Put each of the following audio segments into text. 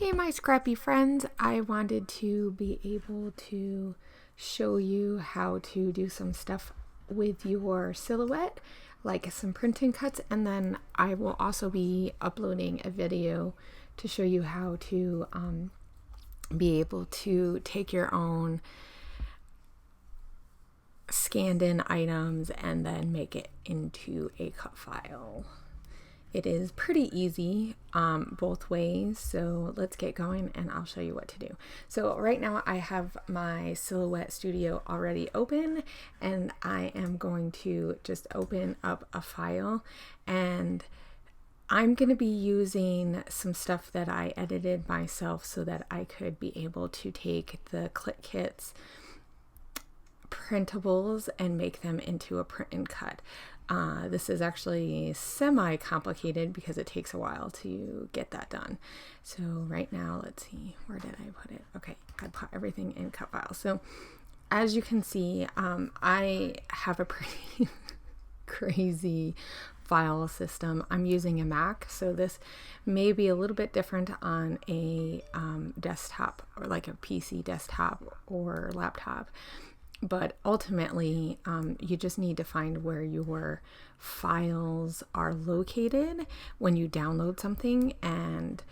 Hey, my scrappy friends. I wanted to be able to show you how to do some stuff with your silhouette, like some printing cuts, and then I will also be uploading a video to show you how to be able to take your own scanned in items and then make it into a cut file. It is pretty easy both ways, so let's get going and I'll show you what to do. So right now I have my Silhouette Studio already open, and I am going to just open up a file, and I'm going to be using some stuff that I edited myself so that I could be able to take the Click Kits printables and make them into a print and cut. This is actually semi-complicated because it takes a while to get that done. So right now, let's see, where did I put it? Okay, I put everything in cut files. So as you can see, I have a pretty crazy file system. I'm using a Mac, so this may be a little bit different on a desktop, or like a PC desktop or laptop. But ultimately, you just need to find where your files are located when you download something, and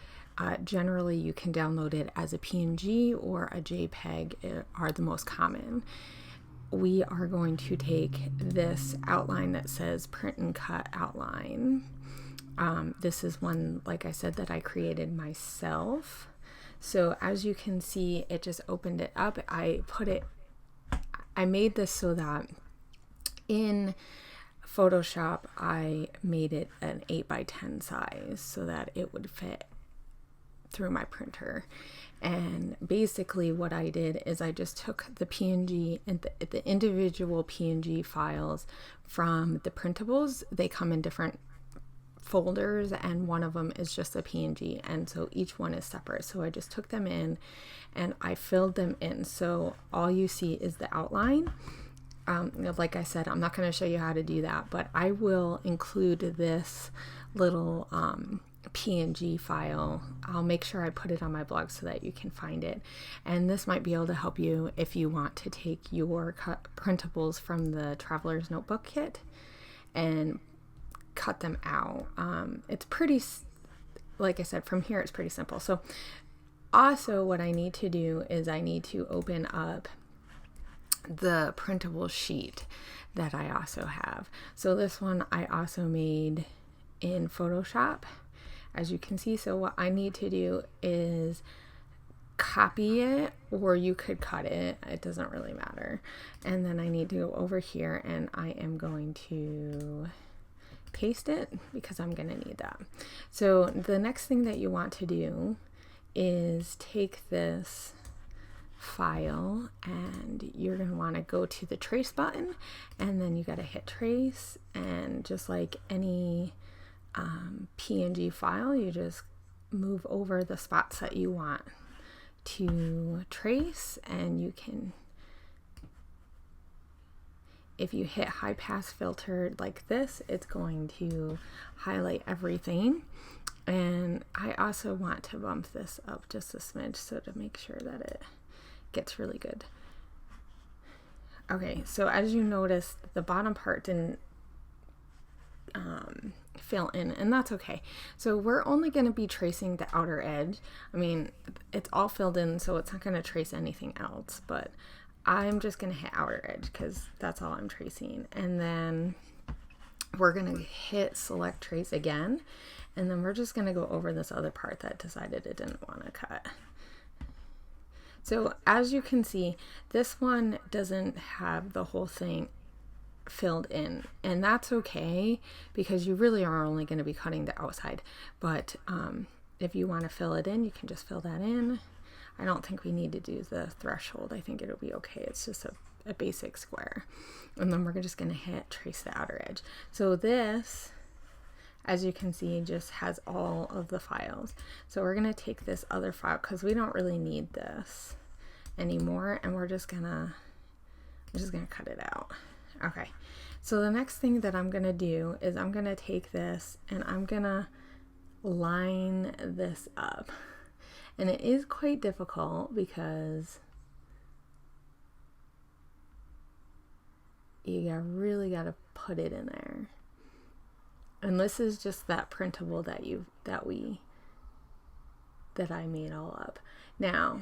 generally you can download it as a PNG or a JPEG are the most common. We are going to take this outline that says print and cut outline. This is one, like I said, that I created myself. So as you can see, it just opened it up. I made this so that in Photoshop, I made it an 8x10 size so that it would fit through my printer. And basically what I did is I just took the PNG and the individual PNG files from the printables. They come in different folders, and one of them is just a PNG, and so each one is separate. So I just took them in and I filled them in, so all you see is the outline. Like I said, I'm not going to show you how to do that, but I will include this little PNG file. I'll make sure I put it on my blog so that you can find it, and this might be able to help you if you want to take your printables from the Traveler's Notebook Kit and cut them out. It's pretty, like I said, from here it's pretty simple. So also what I need to do is I need to open up the printable sheet that I also have. So this one I also made in Photoshop, as you can see. So what I need to do is copy it, or you could cut it, it doesn't really matter. And then I need to go over here and I am going to paste it because I'm going to need that. So the next thing that you want to do is take this file, and you're going to want to go to the trace button, and then you got to hit trace, and just like any PNG file, you just move over the spots that you want to trace, and you can, if you hit high pass filter like this, it's going to highlight everything. And I also want to bump this up just a smidge so to make sure that it gets really good. Okay, so as you notice, the bottom part didn't fill in, and that's okay. So we're only going to be tracing the outer edge. I mean, it's all filled in, so it's not going to trace anything else, but I'm just going to hit outer edge because that's all I'm tracing. And then we're going to hit select trace again, and then we're just going to go over this other part that decided it didn't want to cut. So as you can see, this one doesn't have the whole thing filled in, and that's okay because you really are only going to be cutting the outside. But if you want to fill it in, you can just fill that in. I don't think we need to do the threshold. I think it'll be okay. It's just a basic square. And then we're just going to hit trace the outer edge. So this, as you can see, just has all of the files. So we're going to take this other file because we don't really need this anymore, and I'm just going to cut it out. Okay. So the next thing that I'm going to do is I'm going to take this and I'm going to line this up. And it is quite difficult because you really got to put it in there. And this is just that printable that I made all up. Now,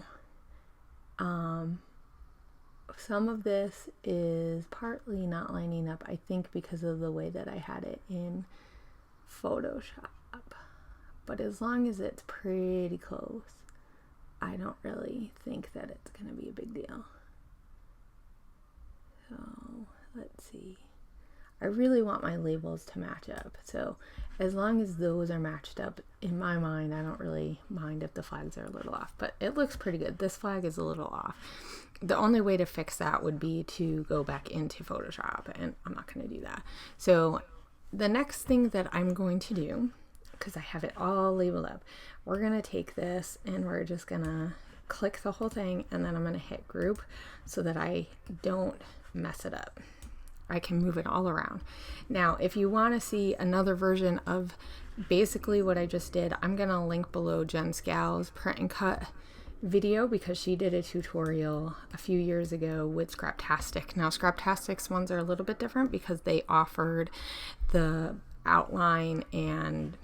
some of this is partly not lining up, I think, because of the way that I had it in Photoshop. But as long as it's pretty close, I don't really think that it's going to be a big deal. So let's see. I really want my labels to match up. So as long as those are matched up, in my mind, I don't really mind if the flags are a little off. But it looks pretty good. This flag is a little off. The only way to fix that would be to go back into Photoshop, and I'm not going to do that. So the next thing that I'm going to do, because I have it all labeled up, we're going to take this and we're just going to click the whole thing, and then I'm going to hit group so that I don't mess it up. I can move it all around. Now, if you want to see another version of basically what I just did, I'm going to link below Jen Scal's print and cut video, because she did a tutorial a few years ago with Scraptastic. Now, Scraptastic's ones are a little bit different because they offered the outline and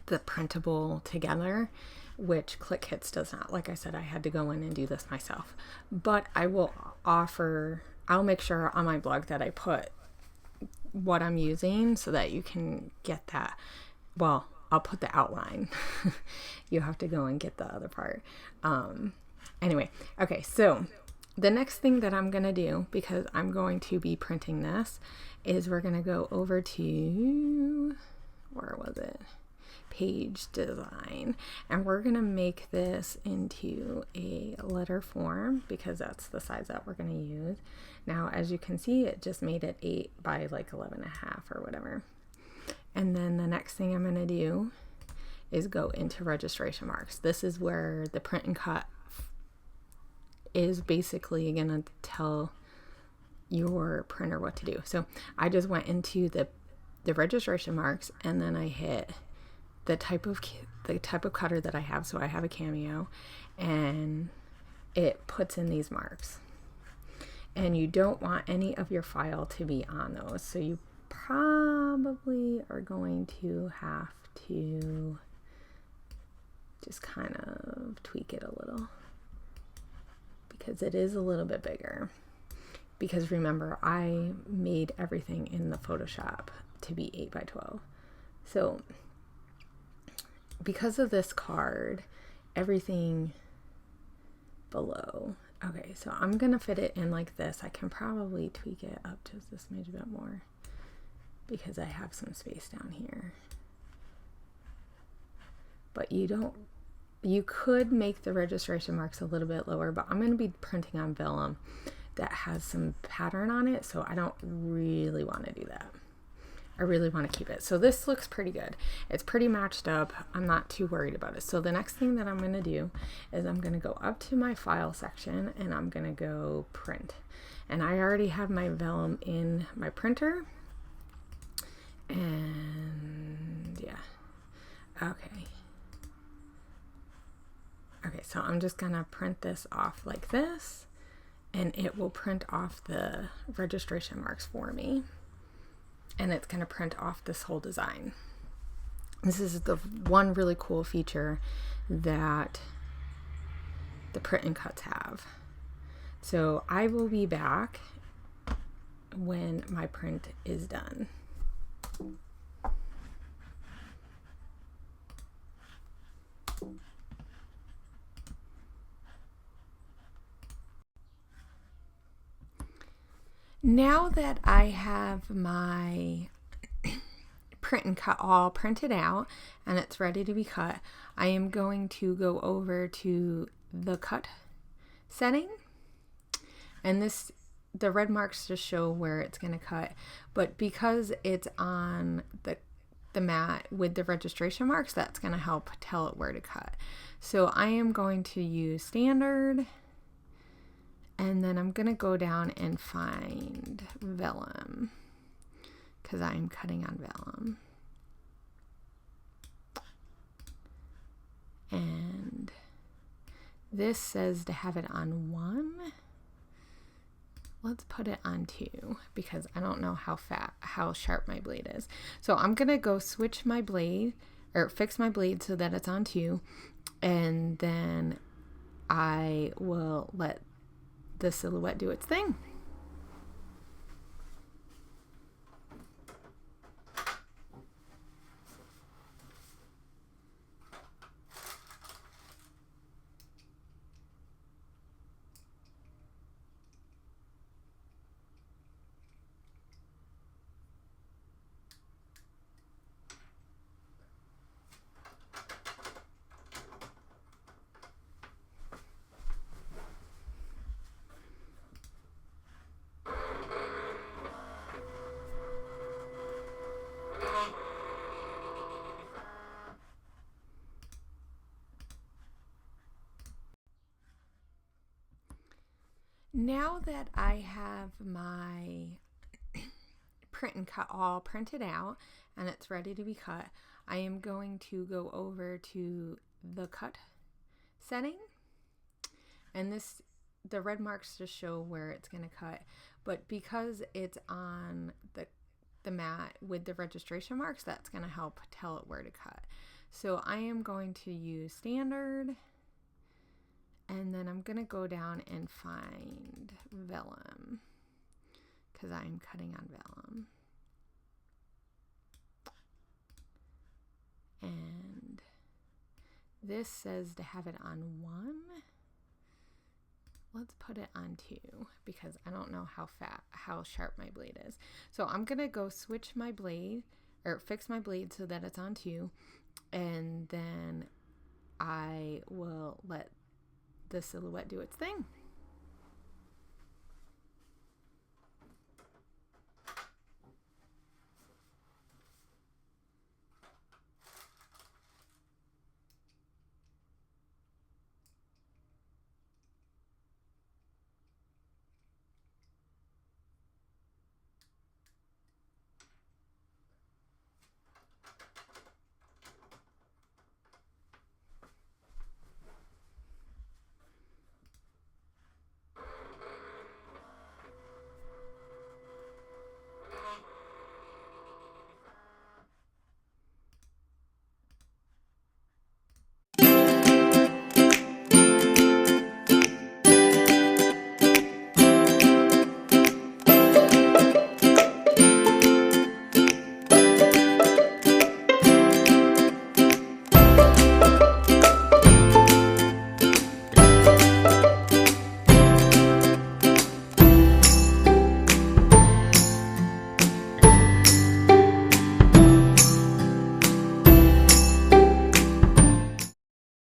the printable together, which ClickHits does not. Like I said, I had to go in and do this myself. But I'll make sure on my blog that I put what I'm using so that you can get that. Well, I'll put the outline. You have to go and get the other part. Anyway, okay, so the next thing that I'm going to do, because I'm going to be printing this, is we're going to go over to, where was it? Page design, and we're going to make this into a letter form because that's the size that we're going to use. Now, as you can see, it just made it 8 by like 11.5 or whatever. And then the next thing I'm going to do is go into registration marks. This is where the print and cut is basically going to tell your printer what to do. So I just went into the registration marks, and then I hit the type of cutter that I have. So I have a Cameo, and it puts in these marks, and you don't want any of your file to be on those. So you probably are going to have to just kind of tweak it a little, because it is a little bit bigger. Because remember, I made everything in the Photoshop to be 8 by 12. So because of this card, everything below. Okay, so I'm gonna fit it in like this. I can probably tweak it up just this smidge bit more because I have some space down here. But you could make the registration marks a little bit lower, but I'm gonna be printing on vellum that has some pattern on it, so I don't really want to do that. I really want to keep it. So this looks pretty good. It's pretty matched up. I'm not too worried about it. So the next thing that I'm going to do is I'm going to go up to my file section, and I'm going to go print. And I already have my vellum in my printer. And yeah. Okay. Okay, so I'm just going to print this off like this, and it will print off the registration marks for me. And it's going to print off this whole design. This is the one really cool feature that the print and cuts have. So I will be back when my print is done. Now that I have my print and cut all printed out and it's ready to be cut, I am going to go over to the cut setting, and the red marks just show where it's going to cut, but because it's on the mat with the registration marks, that's going to help tell it where to cut. So I am going to use standard, and then I'm going to go down and find vellum because I'm cutting on vellum. And This says to have it on 1. Let's put it on 2 because I don't know how sharp my blade is. So I'm going to go switch my blade or fix my blade so that it's on 2, and then I will let the silhouette do its thing. Now that I have my print and cut all printed out and it's ready to be cut, I am going to go over to the cut setting, and the red marks just show where it's going to cut, but because it's on the mat with the registration marks, that's going to help tell it where to cut. So I am going to use standard, and then I'm going to go down and find vellum because I'm cutting on vellum. And this says to have it on 1. Let's put it on 2 because I don't know how sharp my blade is. So I'm going to go switch my blade or fix my blade so that it's on 2, and then I will let the silhouette do its thing.